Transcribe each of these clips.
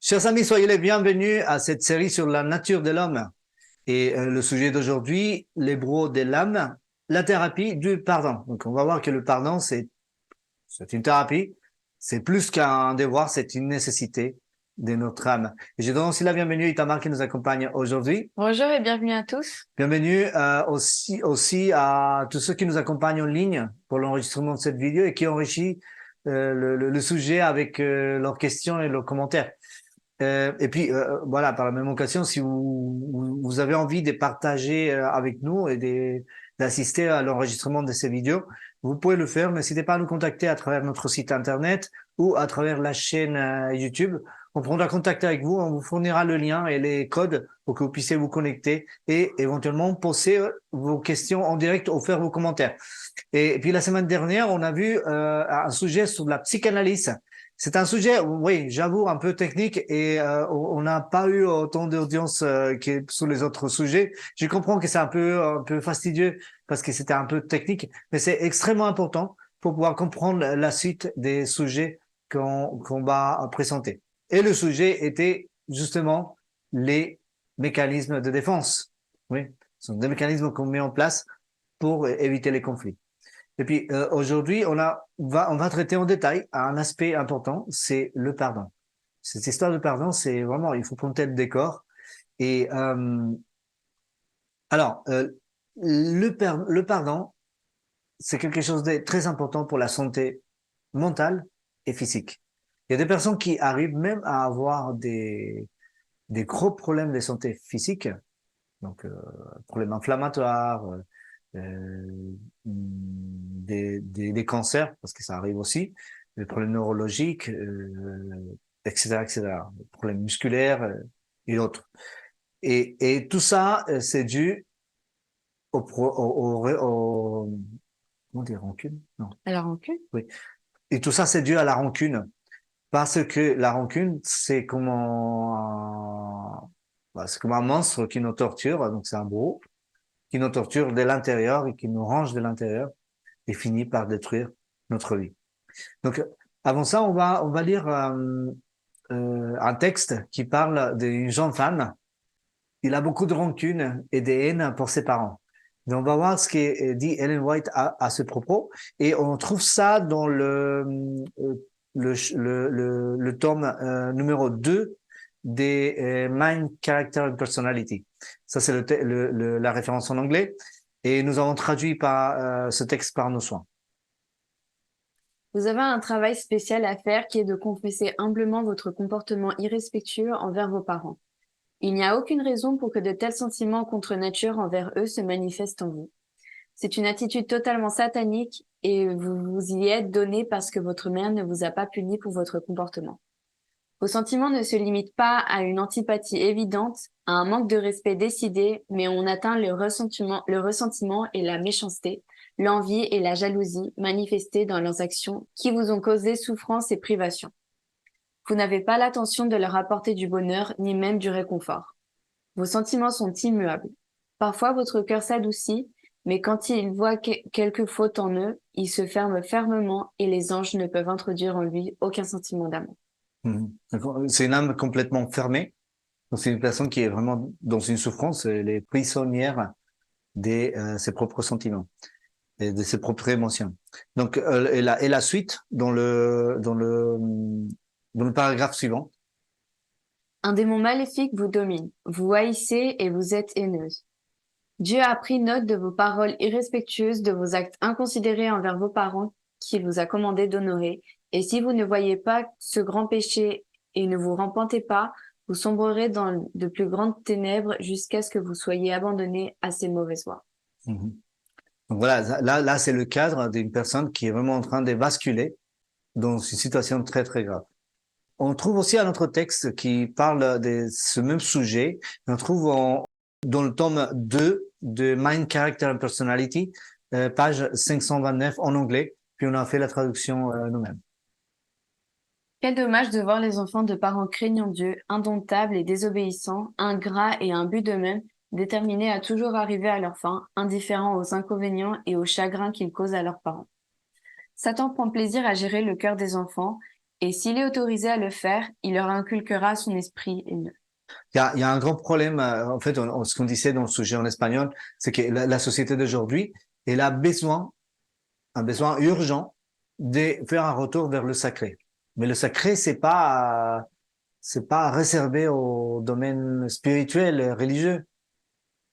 Chers amis, soyez les bienvenus à cette série sur la nature de l'homme. Et le sujet d'aujourd'hui, l'hébreu de l'âme, la thérapie du pardon. Donc on va voir que le pardon, c'est une thérapie, c'est plus qu'un devoir, c'est une nécessité de notre âme. Et je donne aussi la bienvenue à Itamar qui nous accompagne aujourd'hui. Bonjour et bienvenue à tous. Bienvenue aussi à tous ceux qui nous accompagnent en ligne pour l'enregistrement de cette vidéo et qui enrichissent le sujet avec leurs questions et leurs commentaires. Et puis, voilà, par la même occasion, si vous avez envie de partager avec nous et d'assister à l'enregistrement de ces vidéos, vous pouvez le faire. N'hésitez pas à nous contacter à travers notre site internet ou à travers la chaîne YouTube. On prendra contact avec vous, on vous fournira le lien et les codes pour que vous puissiez vous connecter et éventuellement poser vos questions en direct ou faire vos commentaires. Et puis la semaine dernière, on a vu un sujet sur la psychanalyse. C'est un sujet, oui, j'avoue, un peu technique et on n'a pas eu autant d'audience que sur les autres sujets. Je comprends que c'est un peu fastidieux parce que c'était un peu technique, mais c'est extrêmement important pour pouvoir comprendre la suite des sujets qu'on va présenter. Et le sujet était justement les mécanismes de défense. Oui, ce sont des mécanismes qu'on met en place pour éviter les conflits. Et puis aujourd'hui, on va traiter en détail un aspect important, c'est le pardon. Cette histoire de pardon, c'est vraiment, il faut prendre le décor. Et alors, le pardon, c'est quelque chose de très important pour la santé mentale et physique. Il y a des personnes qui arrivent même à avoir des gros problèmes de santé physique, donc problèmes inflammatoires, des cancers, parce que ça arrive aussi, des problèmes neurologiques, etc., etc., des problèmes musculaires et d'autres. Et tout ça, c'est dû comment dire, rancune? Non. À la rancune. Oui. Et tout ça, c'est dû à la rancune. Parce que la rancune, c'est comme un monstre qui nous torture, donc c'est un bourreau, qui nous torture de l'intérieur et qui nous range de l'intérieur et finit par détruire notre vie. Donc, avant ça, on va lire un texte qui parle d'une jeune femme. Il a beaucoup de rancune et de haine pour ses parents. Donc, on va voir ce que dit Ellen White à ce propos. Et on trouve ça dans le tome numéro 2 des Mind, Character and Personality. Ça, c'est la référence en anglais. Et nous avons traduit ce texte par nos soins. Vous avez un travail spécial à faire qui est de confesser humblement votre comportement irrespectueux envers vos parents. Il n'y a aucune raison pour que de tels sentiments contre nature envers eux se manifestent en vous. C'est une attitude totalement satanique et vous vous y êtes donné parce que votre mère ne vous a pas puni pour votre comportement. Vos sentiments ne se limitent pas à une antipathie évidente, à un manque de respect décidé, mais on atteint le ressentiment et la méchanceté, l'envie et la jalousie manifestées dans leurs actions qui vous ont causé souffrance et privation. Vous n'avez pas l'intention de leur apporter du bonheur ni même du réconfort. Vos sentiments sont immuables. Parfois votre cœur s'adoucit, mais quand il voit quelque faute en eux, il se ferme fermement et les anges ne peuvent introduire en lui aucun sentiment d'amour. C'est une âme complètement fermée. Donc, c'est une personne qui est vraiment dans une souffrance, elle est prisonnière de ses propres sentiments et de ses propres émotions. Donc, et la suite dans le paragraphe suivant. Un démon maléfique vous domine, vous haïssez et vous êtes haineuse. Dieu a pris note de vos paroles irrespectueuses, de vos actes inconsidérés envers vos parents qu'il vous a commandé d'honorer, et si vous ne voyez pas ce grand péché et ne vous repentez pas, vous sombrerez dans de plus grandes ténèbres jusqu'à ce que vous soyez abandonnés à ces mauvaises voies. Mhm. Donc voilà, là, c'est le cadre d'une personne qui est vraiment en train de basculer dans une situation très, très grave. On trouve aussi un autre texte qui parle de ce même sujet. On trouve dans le tome 2 de Mind, Character and Personality, page 529 en anglais, puis on a fait la traduction nous-mêmes. Quel dommage de voir les enfants de parents craignant Dieu, indomptables et désobéissants, ingrats et imbus d'eux-mêmes, déterminés à toujours arriver à leur fin, indifférents aux inconvénients et aux chagrins qu'ils causent à leurs parents. Satan prend plaisir à gérer le cœur des enfants Et s'il est autorisé à le faire, il leur inculquera son esprit haineux. Il y a un grand problème, en fait, ce qu'on disait dans le sujet en espagnol, c'est que la société d'aujourd'hui, elle a un besoin urgent de faire un retour vers le sacré. Mais le sacré, c'est pas réservé au domaine spirituel, religieux.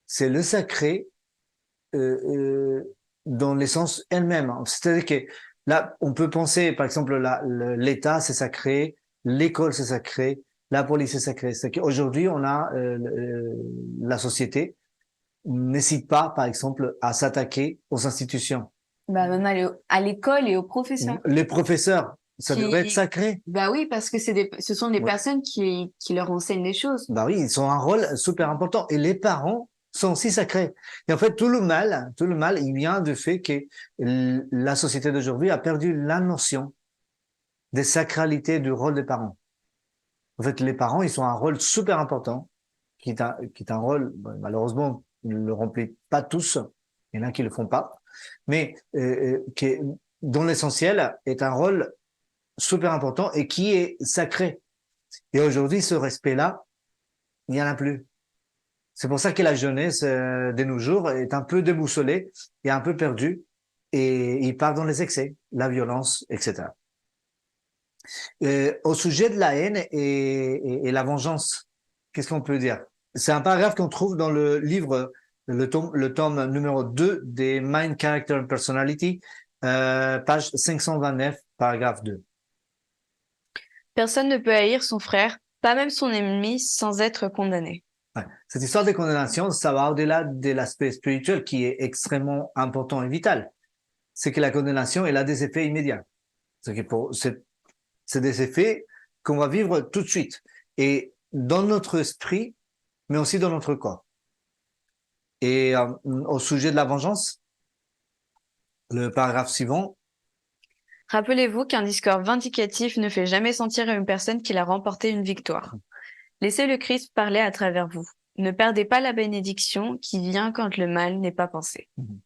C'est le sacré dans l'essence elle-même. C'est-à-dire que là, on peut penser, par exemple, l'État, c'est sacré, l'école, c'est sacré, la police, c'est sacré. C'est qu'aujourd'hui, on a la société n'hésite pas, par exemple, à s'attaquer aux institutions. Bah, même à l'école et aux professeurs. Les professeurs, ça devrait être Qui, sacré. bah oui, parce que ce sont des Ouais. personnes qui leur enseignent les choses. Bah oui, ils ont un rôle super important. Et les parents sont aussi sacrés. Et en fait, tout le mal, il vient du fait que la société d'aujourd'hui a perdu la notion des sacralités du rôle des parents. En fait, les parents, ils ont un rôle super important, qui est un rôle, bon, malheureusement, ils ne le remplissent pas tous. Il y en a qui le font pas. Mais dont l'essentiel est un rôle super important et qui est sacré. Et aujourd'hui, ce respect-là, il n'y en a plus. C'est pour ça que la jeunesse de nos jours est un peu déboussolée et un peu perdue et il part dans les excès, la violence, etc. Au sujet de la haine et la vengeance, qu'est-ce qu'on peut dire? C'est un paragraphe qu'on trouve dans le livre, le tome numéro 2 des Mind, Character and Personality, page 529, paragraphe 2. Personne ne peut haïr son frère, pas même son ennemi, sans être condamné. Ouais. Cette histoire de condamnation, ça va au-delà de l'aspect spirituel qui est extrêmement important et vital. C'est que la condamnation, elle a des effets immédiats. C'est des effets qu'on va vivre tout de suite. Et dans notre esprit, mais aussi dans notre corps. Et au sujet de la vengeance, le paragraphe suivant. Rappelez-vous qu'un discours vindicatif ne fait jamais sentir à une personne qu'il a remporté une victoire. Laissez le Christ parler à travers vous. Ne perdez pas la bénédiction qui vient quand le mal n'est pas pensé. Il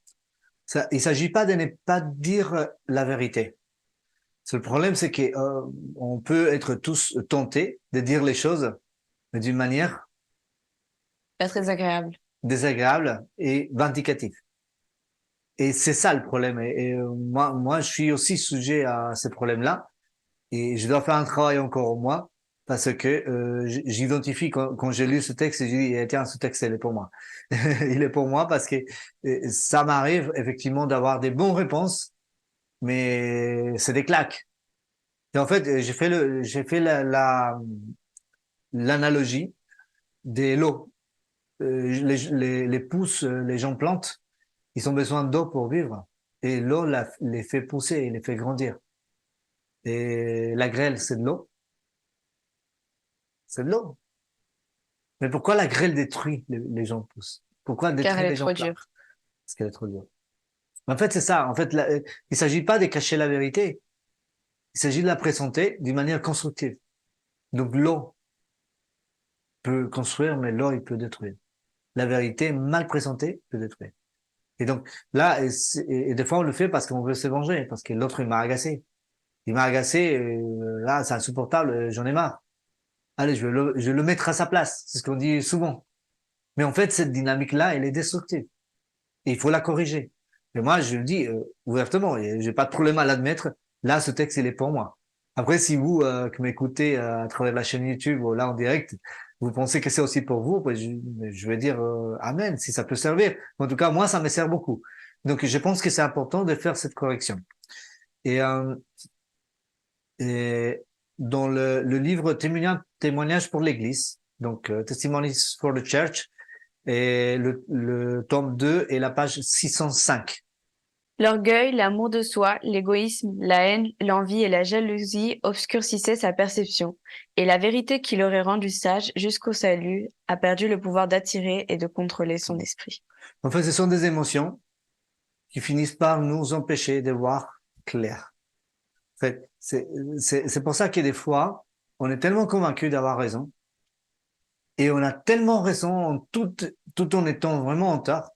ne s'agit pas de ne pas dire la vérité. Le problème, c'est qu'on peut être tous tentés de dire les choses, mais d'une manière Pas très agréable. désagréable et vindicative. Et c'est ça le problème. Moi, je suis aussi sujet à ces problèmes-là. Et je dois faire un travail encore au moi parce que j'identifie quand j'ai lu ce texte, j'ai dit, tiens, ce texte, il est pour moi. Il est pour moi parce que ça m'arrive effectivement d'avoir des bonnes réponses, mais c'est des claques. Et en fait, j'ai fait l'analogie des lots. Les pousses, les gens plantent, ils ont besoin d'eau pour vivre. Et l'eau les fait pousser, les fait grandir. Et la grêle, c'est de l'eau. C'est de l'eau. Mais pourquoi la grêle détruit les gens poussent? Pourquoi Car elle détruire est les gens trop plantent? dure. Parce qu'elle est trop dure. En fait, c'est ça. En fait, il s'agit pas de cacher la vérité. Il s'agit de la présenter d'une manière constructive. Donc, l'eau peut construire, mais l'eau, il peut détruire. La vérité mal présentée peut détruire. Et donc, là, et des fois, on le fait parce qu'on veut se venger, parce que l'autre, il m'a agacé. Il m'a agacé, là, c'est insupportable, j'en ai marre. Allez, je vais le mettre à sa place. C'est ce qu'on dit souvent. Mais en fait, cette dynamique-là, elle est destructive. Et il faut la corriger. Mais moi, je le dis ouvertement, et j'ai pas de problème à l'admettre. Là, ce texte, il est pour moi. Après, si vous, qui m'écoutez à travers la chaîne YouTube ou là en direct, vous pensez que c'est aussi pour vous, ben, je vais dire Amen, si ça peut servir. En tout cas, moi, ça me sert beaucoup. Donc, je pense que c'est important de faire cette correction. Et, euh, et dans le livre Témoignage pour l'Église, donc Testimonies for the Church, et le tome 2 et la page 605. L'orgueil, l'amour de soi, l'égoïsme, la haine, l'envie et la jalousie obscurcissaient sa perception, et la vérité qui l'aurait rendu sage jusqu'au salut a perdu le pouvoir d'attirer et de contrôler son esprit. En fait, ce sont des émotions qui finissent par nous empêcher de voir clair. En fait, c'est pour ça que des fois, on est tellement convaincu d'avoir raison et on a tellement raison tout en étant vraiment en tort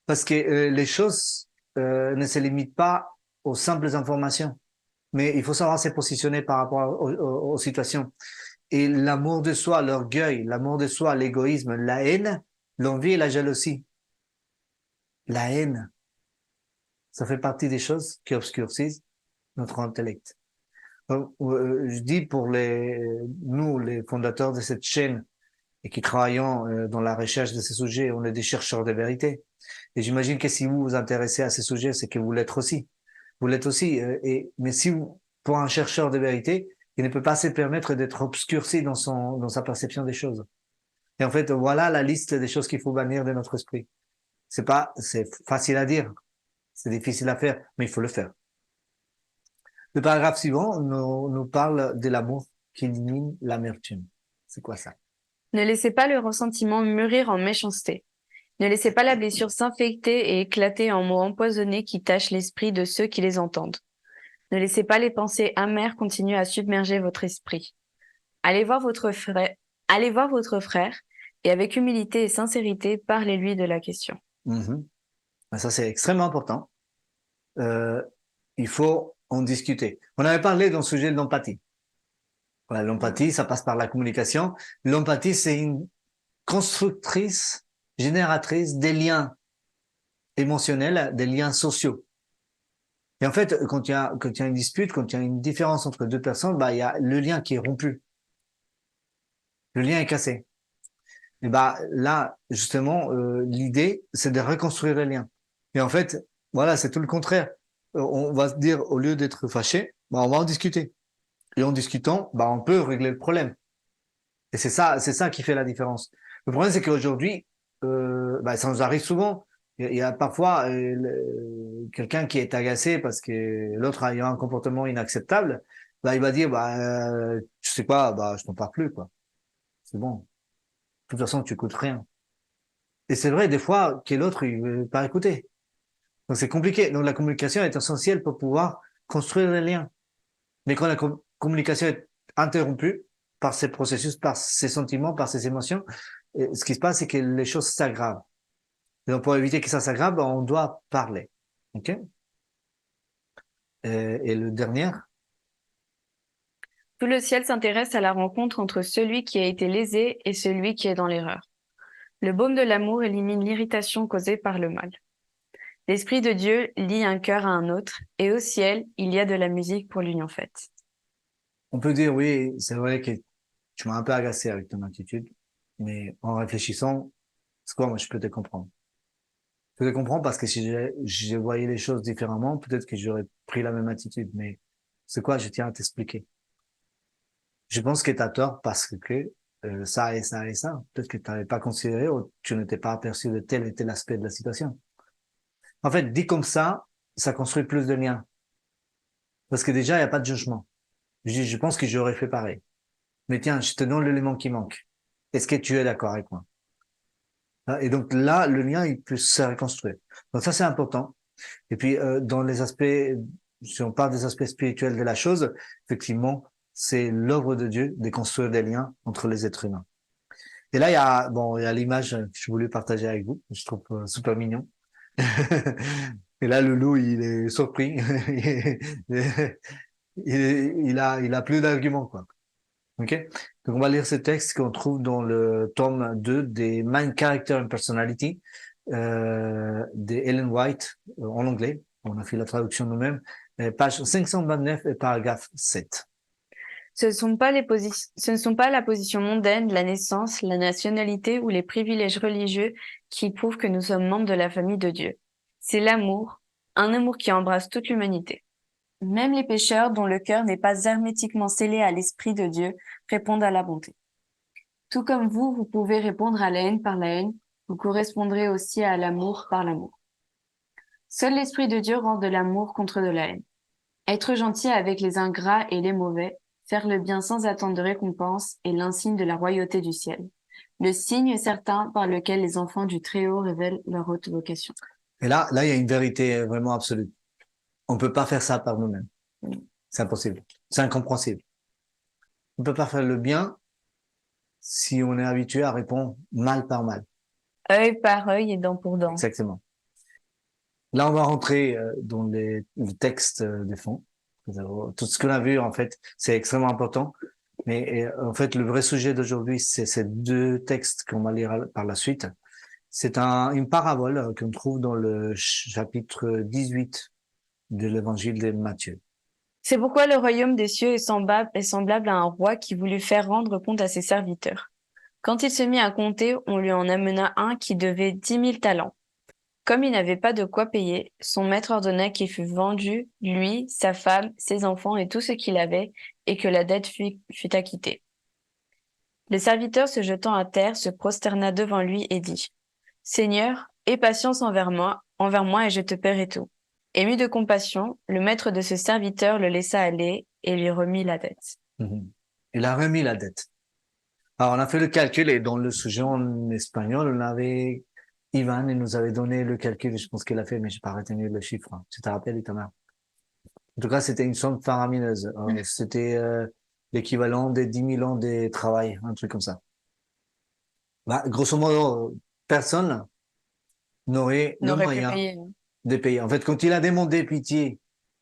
parce que les choses ne se limitent pas aux simples informations. mais il faut savoir se positionner par rapport aux situations. Et l'amour de soi, l'orgueil, l'amour de soi, l'égoïsme, la haine, l'envie et la jalousie. La haine, ça fait partie des choses qui obscurcissent notre intellect. Je dis pour nous, les fondateurs de cette chaîne, et qui travaillons dans la recherche de ces sujets, on est des chercheurs de vérité. Et j'imagine que si vous vous intéressez à ces sujets, c'est que vous l'êtes aussi. Vous l'êtes aussi. Mais si vous, pour un chercheur de vérité, il ne peut pas se permettre d'être obscurci dans sa perception des choses. Et en fait, voilà la liste des choses qu'il faut bannir de notre esprit. C'est facile à dire, c'est difficile à faire, mais il faut le faire. Le paragraphe suivant nous parle de l'amour qui élimine l'amertume. C'est quoi ça? Ne laissez pas le ressentiment mûrir en méchanceté. Ne laissez pas la blessure s'infecter et éclater en mots empoisonnés qui tachent l'esprit de ceux qui les entendent. Ne laissez pas les pensées amères continuer à submerger votre esprit. Allez voir votre frère et avec humilité et sincérité, parlez-lui de la question. Mm-hmm. Ça, c'est extrêmement important. Il faut en discuter. On avait parlé dans le sujet de l'empathie. Voilà, l'empathie, ça passe par la communication. L'empathie, c'est une constructrice, génératrice des liens émotionnels, des liens sociaux. Et en fait, quand il y a une dispute, quand il y a une différence entre deux personnes, bah, il y a le lien qui est rompu. Le lien est cassé. Et bah, là, justement, l'idée, c'est de reconstruire le lien. Et en fait, voilà, c'est tout le contraire. On va se dire, au lieu d'être fâché, bah, on va en discuter. Et en discutant, bah, on peut régler le problème. Et c'est ça qui fait la différence. Le problème, c'est qu'aujourd'hui, bah, ça nous arrive souvent. Il y a parfois quelqu'un qui est agacé parce que l'autre a un comportement inacceptable. Bah, il va dire, bah, tu sais quoi, bah, je t'en parle plus, quoi. C'est bon. De toute façon, tu écoutes rien. Et c'est vrai, des fois, que l'autre, il veut pas écouter. Donc, c'est compliqué. Donc, la communication est essentielle pour pouvoir construire des liens. Mais quand la communication est interrompue par ces processus, par ces sentiments, par ces émotions, ce qui se passe, c'est que les choses s'aggravent. Et donc, pour éviter que ça s'aggrave, on doit parler. OK? Et le dernier, Tout le ciel s'intéresse à la rencontre entre celui qui a été lésé et celui qui est dans l'erreur. Le baume de l'amour élimine l'irritation causée par le mal. L'Esprit de Dieu lie un cœur à un autre, et au ciel, il y a de la musique pour l'union faite. on peut dire, oui, c'est vrai que tu m'as un peu agacé avec ton attitude, mais en réfléchissant, c'est quoi, moi, je peux te comprendre. Je peux te comprendre parce que si je voyais les choses différemment, peut-être que j'aurais pris la même attitude, mais c'est quoi, je tiens à t'expliquer. Je pense que tu as tort parce que ça et ça et ça. Peut-être que tu n'avais pas considéré ou tu n'étais pas aperçu de tel et tel aspect de la situation. En fait, dit comme ça construit plus de liens. Parce que déjà, il n'y a pas de jugement. Je pense que j'aurais fait pareil. Mais tiens, je te donne l'élément qui manque. Est-ce que tu es d'accord avec moi? Et donc là, le lien, il peut se reconstruire. Donc ça, c'est important. Et puis, dans les aspects, si on parle des aspects spirituels de la chose, effectivement, c'est l'œuvre de Dieu de construire des liens entre les êtres humains. Et là, il y a l'image que je voulais partager avec vous. Je trouve super mignon. Et là, le loup, il est surpris. Il a plus d'arguments, quoi. OK? Donc, on va lire ce texte qu'on trouve dans le tome 2 des Mind, Character and Personality, de Ellen White, en anglais. On a fait la traduction nous-mêmes. Page 529 et paragraphe 7. Ce ne sont pas la position mondaine, la naissance, la nationalité ou les privilèges religieux qui prouvent que nous sommes membres de la famille de Dieu. C'est l'amour, un amour qui embrasse toute l'humanité. Même les pécheurs dont le cœur n'est pas hermétiquement scellé à l'Esprit de Dieu répondent à la bonté. Tout comme vous pouvez répondre à la haine par la haine, vous correspondrez aussi à l'amour par l'amour. Seul l'Esprit de Dieu rend de l'amour contre de la haine. Être gentil avec les ingrats et les mauvais, faire le bien sans attendre de récompense est l'insigne de la royauté du ciel. Le signe certain par lequel les enfants du Très-Haut révèlent leur haute vocation. Et là, il y a une vérité vraiment absolue. On peut pas faire ça par nous-mêmes. C'est impossible. C'est incompréhensible. On peut pas faire le bien si on est habitué à répondre mal par mal. Œil par œil et dent pour dent. Exactement. Là, on va rentrer dans le texte des fonds. Tout ce qu'on a vu, en fait, c'est extrêmement important. Mais en fait, le vrai sujet d'aujourd'hui, c'est ces deux textes qu'on va lire par la suite. C'est une parabole qu'on trouve dans le chapitre 18 de l'évangile de Matthieu. C'est pourquoi le royaume des cieux est semblable à un roi qui voulut faire rendre compte à ses serviteurs. Quand il se mit à compter, on lui en amena un qui devait 10 000 talents. Comme il n'avait pas de quoi payer, son maître ordonna qu'il fût vendu, lui, sa femme, ses enfants et tout ce qu'il avait, et que la dette fût acquittée. Le serviteur, se jetant à terre, se prosterna devant lui et dit, Seigneur, aie patience envers moi et je te paierai tout. Ému de compassion, le maître de ce serviteur le laissa aller et lui remit la dette. Mhm. Il a remis la dette. Alors, on a fait le calcul et dans le sujet en espagnol, on avait Ivan, il nous avait donné le calcul, je pense qu'il a fait, mais je n'ai pas retenu le chiffre. Tu te rappelles, Itamar? En tout cas, c'était une somme faramineuse. C'était l'équivalent des 10 000 ans de travail, un truc comme ça. Bah, grosso modo, personne n'aurait le N'aurait pu moyen payer. de payer. En fait, quand il a demandé pitié,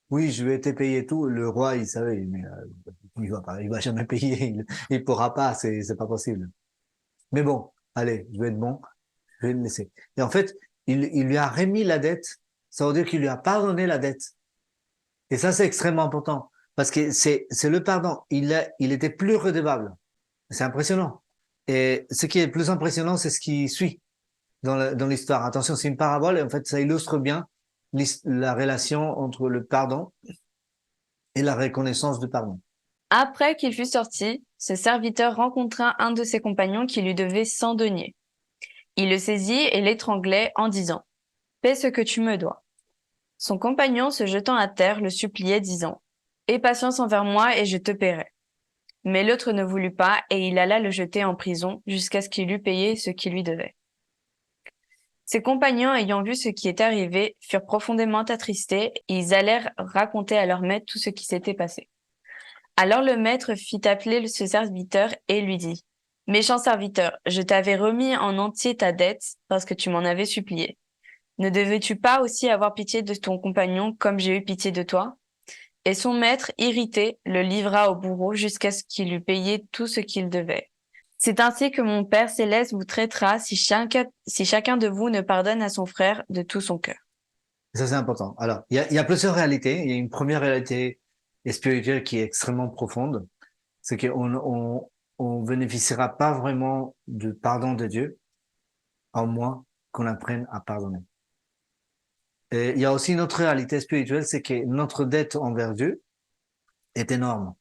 oui, je vais te payer tout, le roi, il savait, mais il va jamais payer, il pourra pas, c'est pas possible. Mais bon, allez, je vais être bon, je vais le laisser. Et en fait, il lui a remis la dette, ça veut dire qu'il lui a pardonné la dette. Et ça, c'est extrêmement important, parce que c'est le pardon. Il était plus redevable. C'est impressionnant. Et ce qui est le plus impressionnant, c'est ce qui suit dans l'histoire. Attention, c'est une parabole, et en fait, ça illustre bien la relation entre le pardon et la reconnaissance du pardon. Après qu'il fut sorti, ce serviteur rencontra un de ses compagnons qui lui devait 100 deniers. Il le saisit et l'étranglait en disant, Paie ce que tu me dois. Son compagnon, se jetant à terre, le suppliait, disant, Aie patience envers moi et je te paierai. Mais l'autre ne voulut pas, et il alla le jeter en prison jusqu'à ce qu'il eût payé ce qu'il lui devait. Ses compagnons, ayant vu ce qui était arrivé, furent profondément attristés, et ils allèrent raconter à leur maître tout ce qui s'était passé. Alors le maître fit appeler ce serviteur et lui dit, Méchant serviteur, je t'avais remis en entier ta dette parce que tu m'en avais supplié. Ne devais-tu pas aussi avoir pitié de ton compagnon comme j'ai eu pitié de toi? Et son maître, irrité, le livra au bourreau jusqu'à ce qu'il eût payé tout ce qu'il devait. C'est ainsi que mon Père céleste vous traitera si chacun de vous ne pardonne à son frère de tout son cœur. Ça, c'est important. Alors, il y a plusieurs réalités. Il y a une première réalité spirituelle qui est extrêmement profonde. C'est on bénéficiera pas vraiment du pardon de Dieu, à moins qu'on apprenne à pardonner. Et il y a aussi une autre réalité spirituelle, c'est que notre dette envers Dieu est énorme.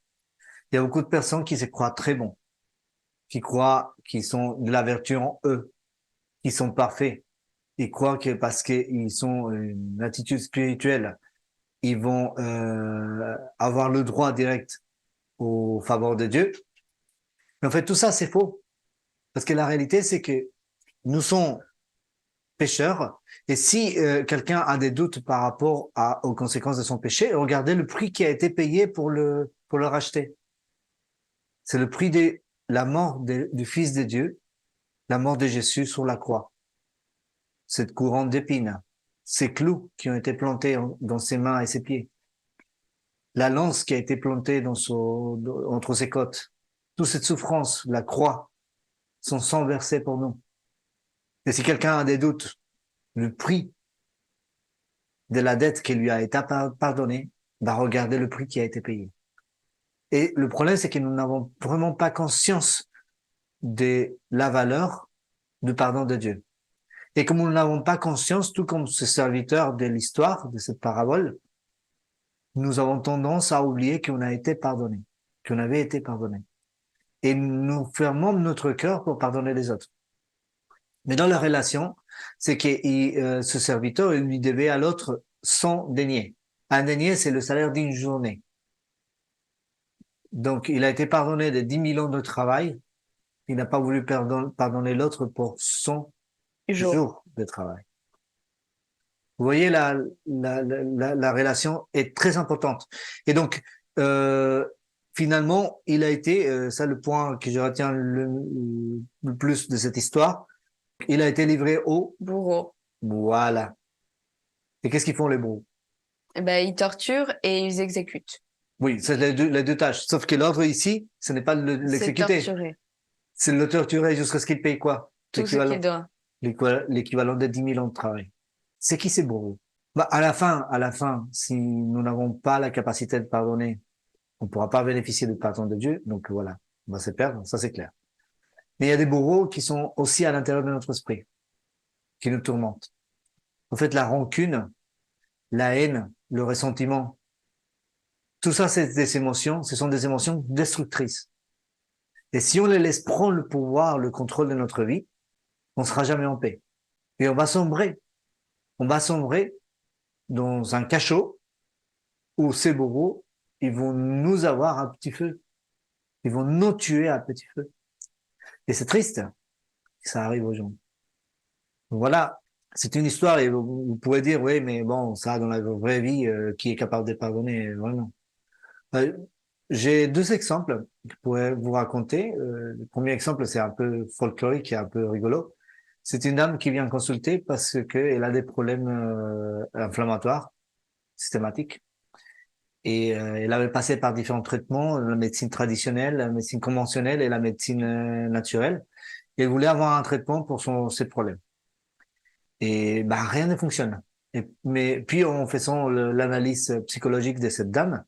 Il y a beaucoup de personnes qui se croient très bons, qui croient qu'ils sont de la vertu en eux, qui sont parfaits. Ils croient que parce qu'ils sont une attitude spirituelle, ils vont avoir le droit direct au faveur de Dieu. Mais en fait, tout ça, c'est faux. Parce que la réalité, c'est que nous sommes pécheurs. Et si quelqu'un a des doutes par rapport aux conséquences de son péché, regardez le prix qui a été payé pour le racheter. C'est le prix de la mort du Fils de Dieu, la mort de Jésus sur la croix. Cette couronne d'épines, ces clous qui ont été plantés dans ses mains et ses pieds, la lance qui a été plantée entre ses côtes, toute cette souffrance, la croix, son sang versé pour nous. Et si quelqu'un a des doutes, le prix de la dette qui lui a été pardonnée, va regarder le prix qui a été payé. Et le problème, c'est que nous n'avons vraiment pas conscience de la valeur du pardon de Dieu. Et comme nous n'avons pas conscience, tout comme ce serviteur de l'histoire, de cette parabole, nous avons tendance à oublier qu'on a été pardonné, qu'on avait été pardonné. Et nous fermons notre cœur pour pardonner les autres. Mais dans la relation, c'est que ce serviteur, il lui devait à l'autre 100 deniers. Un denier, c'est le salaire d'une journée. Donc, il a été pardonné de 10 000 ans de travail. Il n'a pas voulu pardonner l'autre pour 100 jours de travail. Vous voyez, la relation est très importante. Et donc, finalement, il a été, ça le point que je retiens le plus de cette histoire, il a été livré au Bourreau. Voilà. Et qu'est-ce qu'ils font les bourreaux? Eh ben, ils torturent et ils exécutent. Oui, c'est les deux tâches. Sauf que l'ordre ici, ce n'est pas C'est l'exécuter. torturer. C'est le torturer jusqu'à ce qu'il paye quoi? Tout ce qu'il doit. L'équivalent de 10 000 ans de travail. C'est qui ces bourreaux? Bah, à la fin, si nous n'avons pas la capacité de pardonner, on ne pourra pas bénéficier du pardon de Dieu. Donc voilà, on va se perdre, ça c'est clair. Mais il y a des bourreaux qui sont aussi à l'intérieur de notre esprit, qui nous tourmentent. En fait, la rancune, la haine, le ressentiment, tout ça, c'est des émotions, ce sont des émotions destructrices. Et si on les laisse prendre le pouvoir, le contrôle de notre vie, on ne sera jamais en paix. Et on va sombrer. On va sombrer dans un cachot où ces bourreaux, ils vont nous avoir à petit feu. Ils vont nous tuer à petit feu. Et c'est triste que ça arrive aux gens. Donc voilà, c'est une histoire et vous pourrez dire, oui, mais bon, ça, dans la vraie vie, qui est capable de pardonner, vraiment. Euh, j'ai deux exemples que je pourrais vous raconter. Le premier exemple, c'est un peu folklorique et un peu rigolo. C'est une dame qui vient consulter parce qu'elle a des problèmes inflammatoires systématiques. Et elle avait passé par différents traitements, la médecine traditionnelle, la médecine conventionnelle et la médecine naturelle. Et elle voulait avoir un traitement pour ses problèmes. Et bah, rien ne fonctionne. Mais puis, en faisant l'analyse psychologique de cette dame,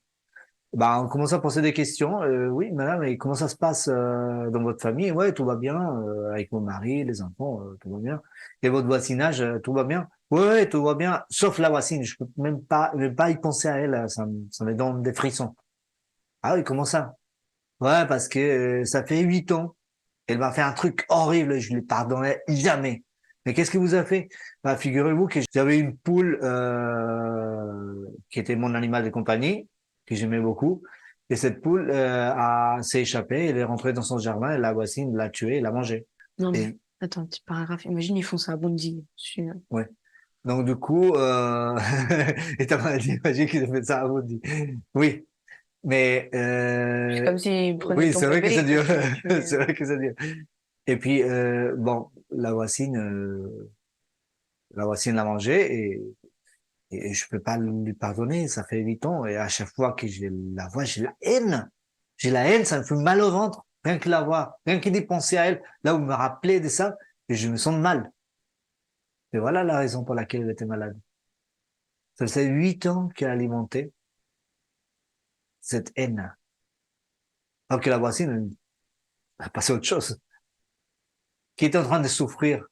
bah, on commence à poser des questions. Oui, madame, et comment ça se passe dans votre famille? Ouais, tout va bien. Avec mon mari, les enfants, tout va bien. Et votre voisinage, tout va bien? Ouais, tout va bien. Sauf la voisine. Je peux même pas y penser à elle. Ça me donne des frissons. Ah oui, comment ça? Ouais, parce que ça fait 8 ans. Elle m'a fait un truc horrible. Je lui pardonnerai jamais. Mais qu'est-ce que vous a fait? Bah, figurez-vous que j'avais une poule qui était mon animal de compagnie, que j'aimais beaucoup. Et cette poule s'est échappée, elle est rentrée dans son jardin, et la voisine l'a tuée, l'a mangée. Non, mais Et attends, petit paragraphe. Imagine, ils font ça à Bondy. ouais. Donc du coup, et t'as dit, imagine qu'ils ont fait ça à vous. Oui, mais C'est comme s'ils prenaient oui, ton c'est vrai que bébé, c'est ils te dur. le tuaient. C'est vrai que c'est dur. Et puis bon, la voisine l'a mangée et je peux pas lui pardonner. Ça fait 8 ans et à chaque fois que je la vois, j'ai la haine. J'ai la haine, ça me fait mal au ventre. Rien que la voir, rien que d'y penser à elle. Là, vous me rappelez de ça et je me sens mal. Et voilà la raison pour laquelle elle était malade. Ça fait 8 ans qu'elle alimentait cette haine. Alors que la voisine, elle a passé à autre chose. Qui est en train de souffrir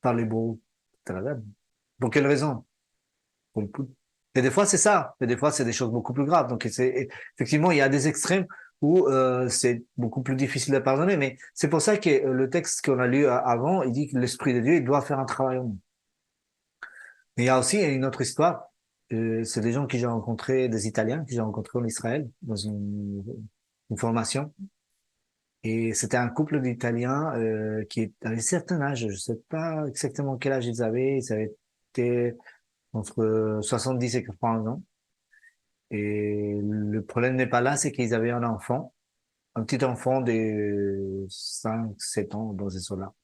par les bourreaux. C'est la dame. Pour quelle raison? Pour le coup. Et des fois, c'est ça. Et des fois, c'est des choses beaucoup plus graves. Donc, effectivement, il y a des extrêmes où c'est beaucoup plus difficile de pardonner. Mais c'est pour ça que le texte qu'on a lu avant, il dit que l'Esprit de Dieu, il doit faire un travail en nous. Mais il y a aussi une autre histoire. C'est des gens que j'ai rencontrés, des Italiens que j'ai rencontrés en Israël, dans une formation. Et c'était un couple d'Italiens qui avait un certain âge. Je ne sais pas exactement quel âge ils avaient. Ils avaient été entre 70 et 80 ans. Et le problème n'est pas là, c'est qu'ils avaient un enfant, un petit enfant de 5, 7 ans dans ces eaux-là.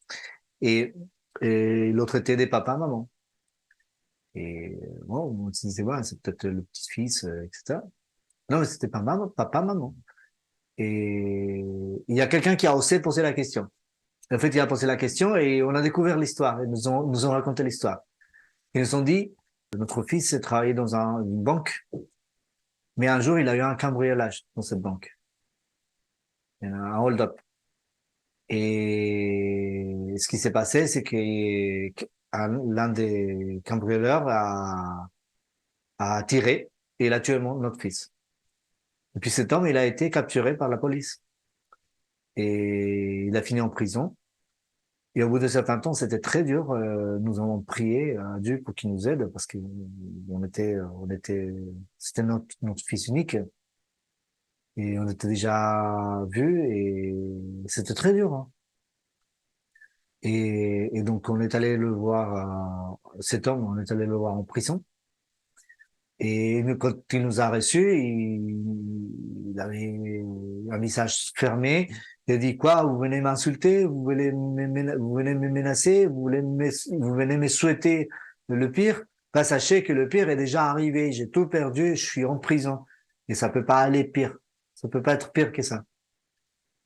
Et, et l'autre était des papas-maman. Et bon, on se disait, ouais, c'est peut-être le petit-fils, etc. Non, mais c'était pas maman, papa-maman. Et il y a quelqu'un qui a osé poser la question. En fait, il a posé la question et on a découvert l'histoire. Ils nous ont raconté l'histoire. Ils nous ont dit, notre fils travaillait dans une banque, mais un jour, il a eu un cambriolage dans cette banque. Un hold-up. Et ce qui s'est passé, c'est que l'un des cambrioleurs a tiré et il a tué notre fils. Et puis cet homme, il a été capturé par la police. Et il a fini en prison. Et au bout de certain temps, c'était très dur. Nous avons prié à Dieu pour qu'il nous aide parce que c'était notre fils unique et on était déjà vus et c'était très dur, hein. Et donc, on est allé le voir, cet homme, on est allé le voir en prison. Et quand il nous a reçus, il avait un visage fermé. Il a dit quoi? Vous venez m'insulter? Vous venez me menacer? Vous venez me souhaiter le pire? Bah, sachez que le pire est déjà arrivé. J'ai tout perdu. Je suis en prison. Et ça peut pas aller pire. Ça peut pas être pire que ça.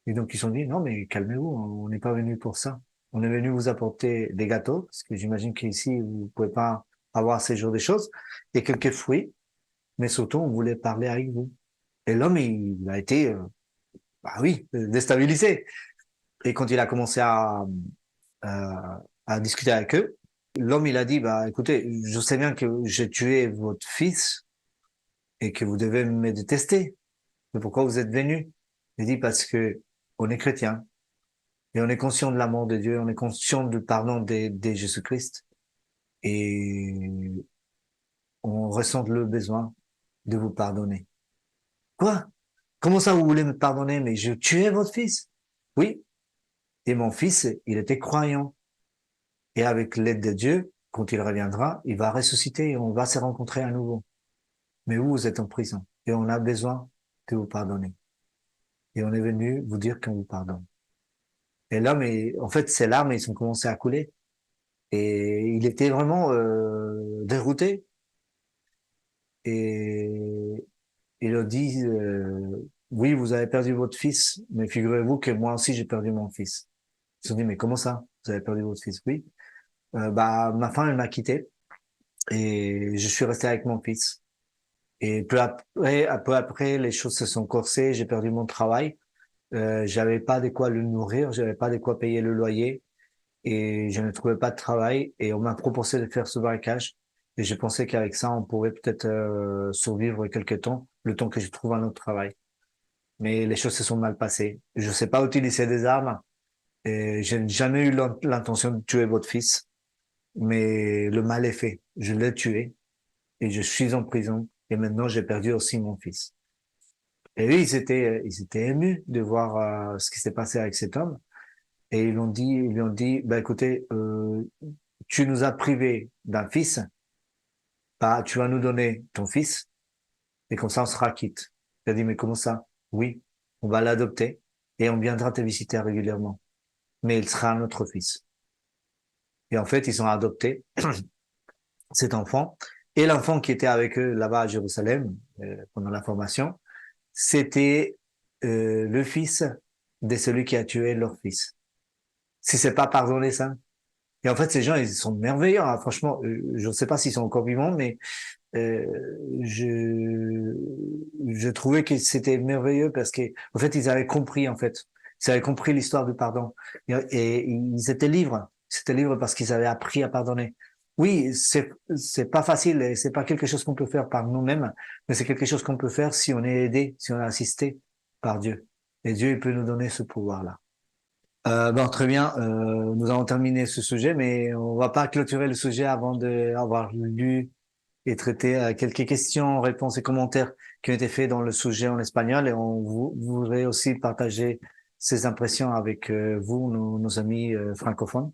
Et donc, ils se sont dit, non, mais calmez-vous, on n'est pas venu pour ça. On est venu vous apporter des gâteaux, parce que j'imagine qu'ici, vous pouvez pas avoir ces genres de choses, et quelques fruits, mais surtout, on voulait parler avec vous. Et l'homme, il a été, bah oui, déstabilisé. Et quand il a commencé à discuter avec eux, l'homme, il a dit, bah, écoutez, je sais bien que j'ai tué votre fils et que vous devez me détester. Mais pourquoi vous êtes venu? Il dit, parce que on est chrétien et on est conscient de l'amour de Dieu, on est conscient du pardon de Jésus-Christ et on ressent le besoin de vous pardonner. Quoi? Comment ça vous voulez me pardonner? Mais je tuais votre fils. Oui. Et mon fils, il était croyant. Et avec l'aide de Dieu, quand il reviendra, il va ressusciter et on va se rencontrer à nouveau. Mais vous, vous êtes en prison et on a besoin de vous pardonner. Et on est venu vous dire qu'on vous pardonne. Et l'homme, en fait, ses larmes, ils ont commencé à couler. Et il était vraiment dérouté. Et il a dit, oui, vous avez perdu votre fils, mais figurez-vous que moi aussi, j'ai perdu mon fils. Ils se sont dit, mais comment ça? Vous avez perdu votre fils? Oui. Bah, ma femme, elle m'a quitté et je suis resté avec mon fils. Et peu après, les choses se sont corsées, j'ai perdu mon travail. J'avais pas de quoi le nourrir, j'avais pas de quoi payer le loyer et je ne trouvais pas de travail et on m'a proposé de faire ce braquage et je pensais qu'avec ça, on pourrait peut-être survivre quelque temps, le temps que je trouve un autre travail. Mais les choses se sont mal passées. Je sais pas utiliser des armes et je n'ai jamais eu l'intention de tuer votre fils, mais le mal est fait. Je l'ai tué et je suis en prison et maintenant j'ai perdu aussi mon fils. Et oui, ils étaient émus de voir ce qui s'est passé avec cet homme. Et ils lui ont dit, bah écoutez, tu nous as privés d'un fils, bah tu vas nous donner ton fils, et comme ça on sera quitte. Il a dit, mais comment ça? Oui, on va l'adopter et on viendra te visiter régulièrement, mais il sera notre fils. Et en fait, ils ont adopté cet enfant et l'enfant qui était avec eux là-bas à Jérusalem pendant la formation, c'était le fils de celui qui a tué leur fils. Si c'est pas pardonné ça. Et en fait, ces gens, ils sont merveilleux. Hein. Franchement, je ne sais pas s'ils sont encore vivants, mais euh, je je trouvais que c'était merveilleux parce que en fait, ils avaient compris en fait, ils avaient compris l'histoire du pardon et ils étaient libres. Ils étaient libres parce qu'ils avaient appris à pardonner. Oui, c'est pas facile et c'est pas quelque chose qu'on peut faire par nous-mêmes, mais c'est quelque chose qu'on peut faire si on est aidé, si on est assisté par Dieu. Et Dieu, il peut nous donner ce pouvoir-là. Bon, très bien. Nous avons terminé ce sujet, mais on va pas clôturer le sujet avant d'avoir lu et traité quelques questions, réponses et commentaires qui ont été faits dans le sujet en espagnol. Et voudrait aussi partager ces impressions avec vous, nos amis francophones.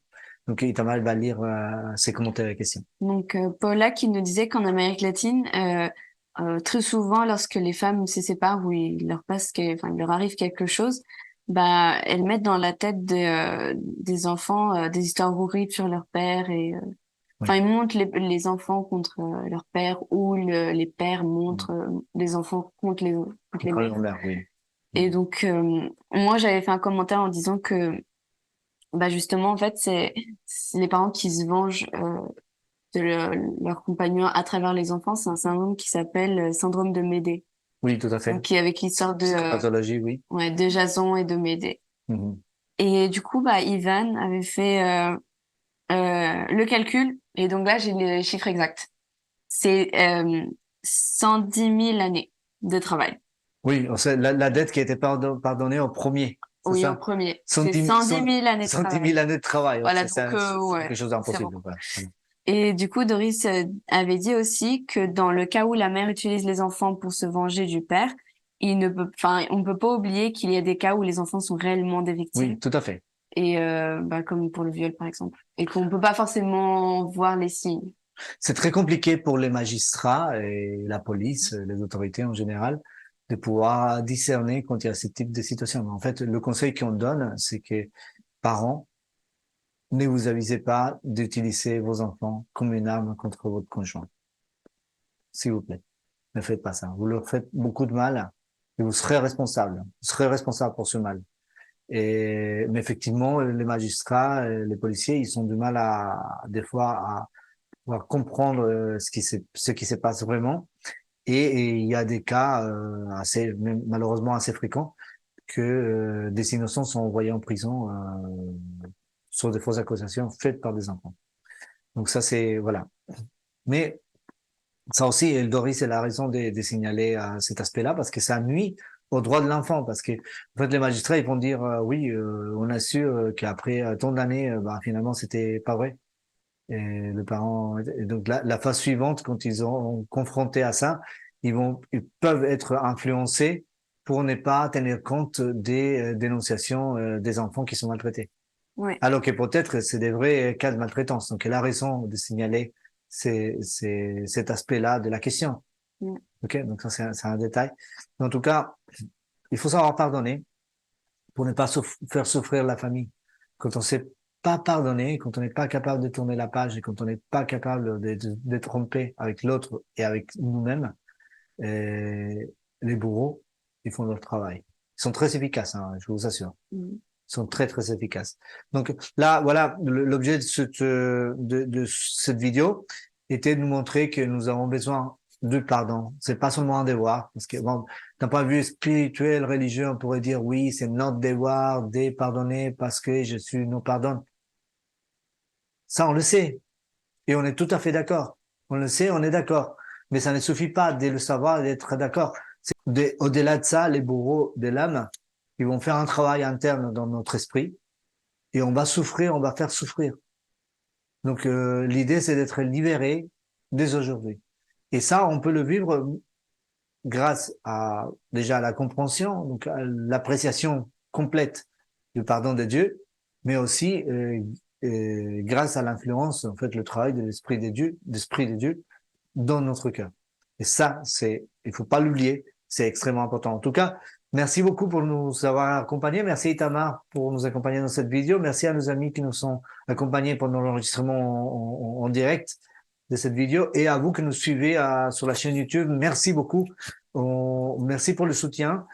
Donc, Itamar va lire ces commentaires et questions. Donc, Paula qui nous disait qu'en Amérique latine, très souvent, lorsque les femmes se séparent ou enfin, il leur arrive quelque chose, bah, elles mettent dans la tête des enfants des histoires horribles sur leur père et enfin, Oui. ils montent les enfants contre leur père ou les pères montrent les enfants contre les Contre mères. l'envers, oui. Et donc, moi, j'avais fait un commentaire en disant que, bah, justement, en fait, c'est les parents qui se vengent de leur compagnon à travers les enfants. C'est un syndrome qui s'appelle syndrome de Médée. Oui, tout à fait. Donc, qui est avec l'histoire Pathologie, oui. ouais, de Jason et de Médée. Mhm. Et du coup, bah, Ivan avait fait le calcul. Et donc là, j'ai les chiffres exacts. C'est 110 000 années de travail. Oui, c'est la dette qui a été pardonnée en premier, c'est Oui, au ça? premier. C'est 110 000, 110 000 années de 110 000 travail. années de travail. Ouais, Voilà, c'est donc c'est quelque ouais, chose c'est d'impossible. beaucoup. Ouais. Et du coup, Doris avait dit aussi que dans le cas où la mère utilise les enfants pour se venger du père, on ne peut pas oublier qu'il y a des cas où les enfants sont réellement des Oui, victimes. tout à fait. Et bah, comme pour le viol, par exemple. Et qu'on peut pas forcément voir les signes. C'est très compliqué pour les magistrats et la police, les autorités en général, de pouvoir discerner quand il y a ce type de situation. Mais en fait, le conseil qu'on donne, c'est que parents, ne vous avisez pas d'utiliser vos enfants comme une arme contre votre conjoint. S'il vous plaît. Ne faites pas ça. Vous leur faites beaucoup de mal et vous serez responsable. Vous serez responsable pour ce mal. Mais effectivement, les magistrats, les policiers, ils ont du mal des fois, à pouvoir comprendre ce qui se passe vraiment. Et il y a des cas malheureusement assez fréquents que des innocents sont envoyés en prison sur des fausses accusations faites par des enfants. Donc ça, c'est voilà. Mais ça aussi, Eldoris c'est la raison de signaler cet aspect-là parce que ça nuit aux droits de l'enfant. Parce que en fait, les magistrats ils vont dire oui, on a su qu'après tant d'années, bah, finalement, c'était pas vrai. Et le parent, et donc la phase suivante, quand ils ont confronté à ça, ils peuvent être influencés pour ne pas tenir compte des dénonciations des enfants qui sont maltraités. Ouais. Alors que peut-être c'est des vrais cas de maltraitance. Donc, elle a raison de signaler cet aspect-là de la question. Mm. Ok, donc ça c'est un détail. Mais en tout cas, il faut savoir pardonner pour ne pas faire souffrir la famille. Quand on sait pas pardonner, quand on n'est pas capable de tourner la page et quand on n'est pas capable de tromper avec l'autre et avec nous-mêmes, les bourreaux, ils font leur travail. Ils sont très efficaces, hein, je vous assure. Mm. Ils sont très, très efficaces. Donc là, voilà, l'objet de cette vidéo était de nous montrer que nous avons besoin de pardon. C'est pas seulement un devoir, parce que bon, d'un point de vue spirituel, religieux, on pourrait dire oui, c'est notre devoir de pardonner parce que Jésus nous pardonne. Ça, on le sait. Et on est tout à fait d'accord. On le sait, on est d'accord. Mais ça ne suffit pas de le savoir et d'être d'accord. Au-delà de ça, les bourreaux de l'âme, ils vont faire un travail interne dans notre esprit et on va souffrir, on va faire souffrir. Donc l'idée, c'est d'être libéré dès aujourd'hui. Et ça, on peut le vivre grâce à déjà à la compréhension, donc à l'appréciation complète du pardon de Dieu, mais aussi grâce à l'influence, en fait, le travail de l'esprit de Dieu dans notre cœur. Et ça, il faut pas l'oublier, c'est extrêmement important. En tout cas, merci beaucoup pour nous avoir accompagnés. Merci Itamar pour nous accompagner dans cette vidéo. Merci à nos amis qui nous sont accompagnés pendant l'enregistrement en direct de cette vidéo et à vous qui nous suivez sur la chaîne YouTube. Merci beaucoup. Merci pour le soutien.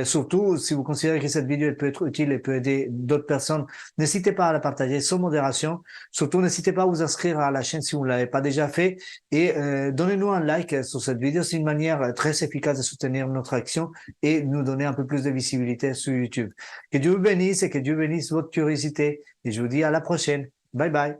Surtout, si vous considérez que cette vidéo elle peut être utile et peut aider d'autres personnes, n'hésitez pas à la partager sans modération. Surtout, n'hésitez pas à vous inscrire à la chaîne si vous ne l'avez pas déjà fait et donnez-nous un like sur cette vidéo. C'est une manière très efficace de soutenir notre action et nous donner un peu plus de visibilité sur YouTube. Que Dieu vous bénisse et que Dieu bénisse votre curiosité. Et je vous dis à la prochaine. Bye bye.